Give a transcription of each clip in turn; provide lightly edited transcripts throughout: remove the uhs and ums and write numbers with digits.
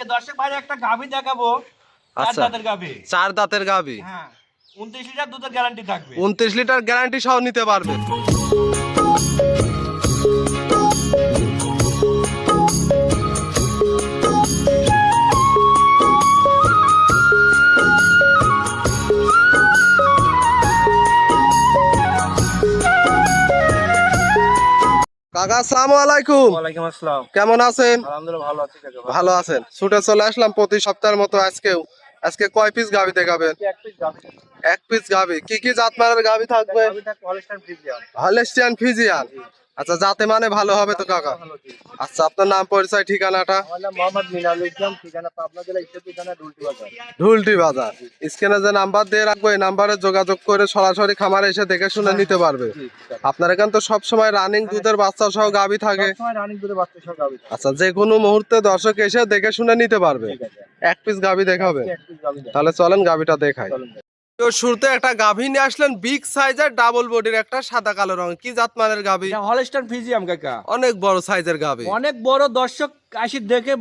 আজকে দর্শক ভাই একটা গাভী দেখাবো। চার আচ্ছা দাঁতের গাভী। চার দাঁতের গাভী। হ্যাঁ 29 লিটার দুধের গ্যারান্টি থাকবে। 29 লিটার গ্যারান্টি সহ নিতে পারবে। কাকা আসসালামু আলাইকুম। ওয়ালাইকুম আসসালাম। কেমন আছেন? আলহামদুলিল্লাহ ভালো আছি কাকা। ভালো আছেন। ছুটে চলে আসলাম প্রতি সপ্তাহের মতো আজকে কয় পিস গাভী দেখাবেন? এক পিস গাভী। এক পিস গাভী। কি কি জাতমানের গাভী থাকবে? গাভী থাকবে হলস্টাইন ফ্রিজিয়ান। Holstein Friesian. আচ্ছা জাতে মানে ভালো হবে তো কাকা। আচ্ছা আপনার নাম পরিচয় ঠিকানাটা? আমার নাম মোহাম্মদ মিনারুল ইসলাম, ঠিকানা পাবনা জেলা ঈশ্বরদী থানা ঢুলটি বাজার। ঢুলটি বাজার। স্ক্রিনে যে নাম্বার দিয়ে রাখবো এই নাম্বারে যোগাযোগ করে সরাসরি খামারে এসে দেখে শুনে নিতে পারবে। আপনার এখানে তো সবসময় রানিং দুধের বাচ্চা সহ গাভী থাকে। সবসময় রানিং দুধের বাচ্চা সহ গাভী। আচ্ছা যে কোনো মুহূর্তে দর্শক এসে দেখে শুনে নিতে পারবে। ঠিক আছে। এক পিস গাভী দেখাবে। এক পিস গাভী দেন। তাহলে চলেন গাভীটা দেখাই। চলুন। তো শুরুতে একটা গাভী নিয়ে আসলেন বিগ সাইজের ডাবল বডির একটা সাদা কালো রঙের। কি জাতমানের গাভী? এটা হলস্টাইন ফ্রিজিয়ান কাকা। অনেক বড় সাইজের গাভী। অনেক বড়, দর্শক আসি দেখে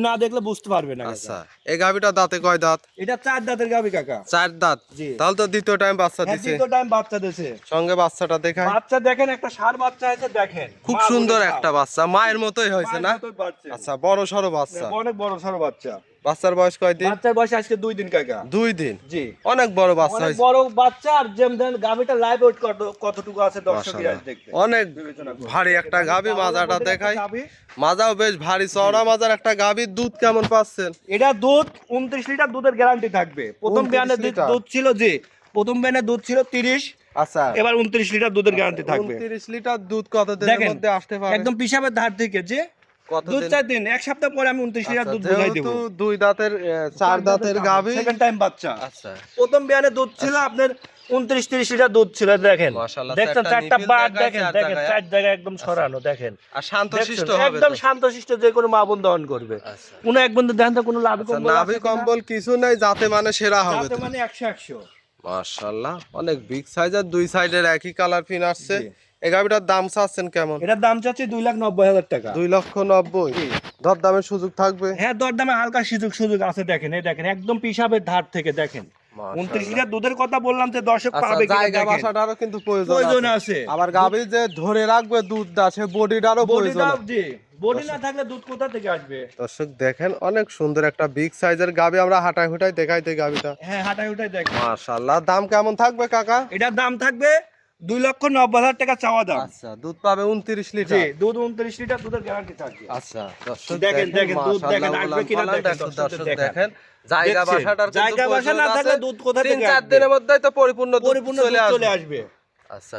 না দেখলে বুঝতে পারবে না। আচ্ছা এই গাভীটা দাঁতে কয় দাঁত? এটা চার দাঁতের গাভী কাকা। চার দাঁত। জি। তাহলে তো দ্বিতীয় টাইম বাচ্চা হ্যাঁ, দিছে। দ্বিতীয় টাইম বাচ্চা দিয়েছে। সঙ্গে বাচ্চাটা দেখায়। বাচ্চা দেখেন, একটা ষাঁড় বাচ্চা আছে দেখেন। খুব মা সুন্দর বলে একটা খাও। বাচ্চা, মায়ের মতোই হয়েছে না? মায়ের মতোই বাচ্চা। আচ্ছা বড় সড়ো বাচ্চা। অনেক বড় সড়ো বাচ্চা। বাচ্চার বয়স কয়দিন? বাচ্চার বয়স আজকে 2 দিন কাকা। 2 দিন। জি। অনেক বড় বাচ্চা অনেক হয়েছে। বড় বাচ্চা। আর যেমন গাভীটা লাইভ ওয়েট কতটুকু আছে দর্শকরা মাশাআল্লাহ। দেখতে। অনেক বিবেচনা করুন। ভারী একটা গাভী। মাজাটা দেখাই। গাভী। মাজাও বেশ ভারী চওড়া মাজার একটা গাভী। দুধ কেমন পাচ্ছেন? এটা দুধ 29 লিটার দুধের গ্যারান্টি থাকবে। প্রথম 29 বিয়ানে লিটার? দুধ ছিল, জি প্রথম বিয়ানে দুধ ছিল 30, আচ্ছা এবার 29 লিটার দুধের গ্যারান্টি থাকবে। 29 লিটার দুধ কতদিনের দেখেন, মধ্যে আসতে পারে? একদম পিসাবের ধার থেকে যে দুধ কতদিন? 4 দিন, এক সপ্তাহ পরে আমি 29 লিটার দুধ বুঝাই দেব। যেহেতু দুই দাঁতের চার দাঁতের গাভী। সেকেন্ড টাইম বাচ্চা। আচ্ছা প্রথম বিয়ানে দুধ ছিল আপনার 29-30 লিটার দুধ ছিল দেখেন। মাশাআল্লাহ, দেখছেন চারটা চারটা নিপিল বাট দেখায়, দেখেন, চার দেখেন জায়গায়। চার জায়গায় একদম সরানো দেখেন। আর শান্তশিষ্ট দেখছেন, হবে একদম তো? শান্তশিষ্ট, যে কোনো মা বোন দহন করবে। আচ্ছা। কোনো এক বন্ধু দেখেন তো কোনো লাভ আচ্ছা, কম্বল নাভি কম্বল কিছু নেই, যাতে মানে সেরা হবে যাতে তো। মানে 100-100। মাশাআল্লাহ অনেক বিগ সাইজের, দুই সাইডের একই কালার পিন আসছে। জি। এই গাভিটার দাম চাচ্ছেন কেমন? এটার দাম চাচ্ছি 2,90,000 টাকা। 2,90,000। জি। দর দামের সুযোগ থাকবে? হ্যাঁ দরদামে হালকা সুযোগ আছে দেখেন, এই দেখেন একদম পিসাবের ধার থেকে দেখেন। 29 লিটার দুধের কথা বললাম, যে দর্শক আচ্ছা পাবে কিনা জায়গা দেখেন। বাসাটারও কিন্তু প্রয়োজন প্রয়োজন আছে। আছে। আবার গাভী যে ধরে রাখবে দুধটা, সে বডিটারও প্রয়োজন বডিটা, আছে। জি বডি না থাকলে দুধ কোথা থেকে আসবে? দর্শক দেখেন অনেক সুন্দর একটা বিগ সাইজের গাভী। আমরা হাঁটাই হুটাই দেখাই দেই গাভীটা। হ্যাঁ হাঁটাই উঠাই দেখেন। মাশাআল্লাহ দাম কেমন থাকবে কাকা? এটার দাম থাকবে 2,90,000 টাকা চাওয়া দাম। আচ্ছা দুধ পাবে 29 জি লিটার। দুধ 29 লিটার দুধের গ্যারান্টি থাকবে। আচ্ছা দর্শক দেখেন, দেখেন, দুধ দেখেন, মাশাআল্লাহ আসবে কিনা বললাম, দেখেন, দর্শক দেখেন। দেখেন জায়গা দেখছেন? বাসাটার কিন্তু জায়গা বাসা প্রয়োজন না আছে। থাকলে দুধ কোথা থেকে 3-4 আসবে? দিনের মধ্যেই তো পরিপূর্ণ দুধ পরিপূর্ণ দুধ চলে আসবে। আচ্ছা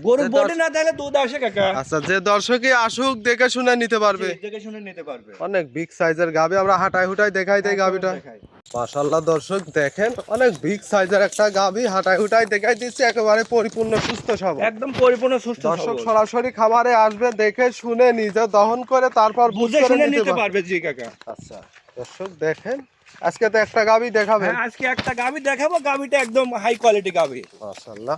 গরুর যে বডি না থাকলে দুধ আসে কাকা। আচ্ছা যে দর্শকই আসুক দেখে শুনে নিতে পারবে। জি, দেখে শুনে নিতে পারবে। অনেক বিগ সাইজের গাভী। আমরা হাঁটাই হুটাই দেখাই দেই গাভীটা। দেখাই। মাশাআল্লাহ দর্শক দেখেন অনেক বিগ সাইজের একটা গাভী। হাঁটাই হুটাই দেখাই দিচ্ছে, একেবারে পরিপূর্ণ সুস্থ সবল। একদম পরিপূর্ণ সুস্থ দর্শক সবল। সরাসরি খামারে আসবে, দেখে শুনে নিজে দহন করে তারপর বুঝে করে শুনে নিতে নিতে পারবে। পারবে জি কাকা। আচ্ছা দর্শক দেখেন আজকে তো একটা গাভী দেখাবেন। হ্যাঁ আজকে একটা গাভী দেখাবো, গাভীটা একদম হাই কোয়ালিটি গাভী। মাশাআল্লাহ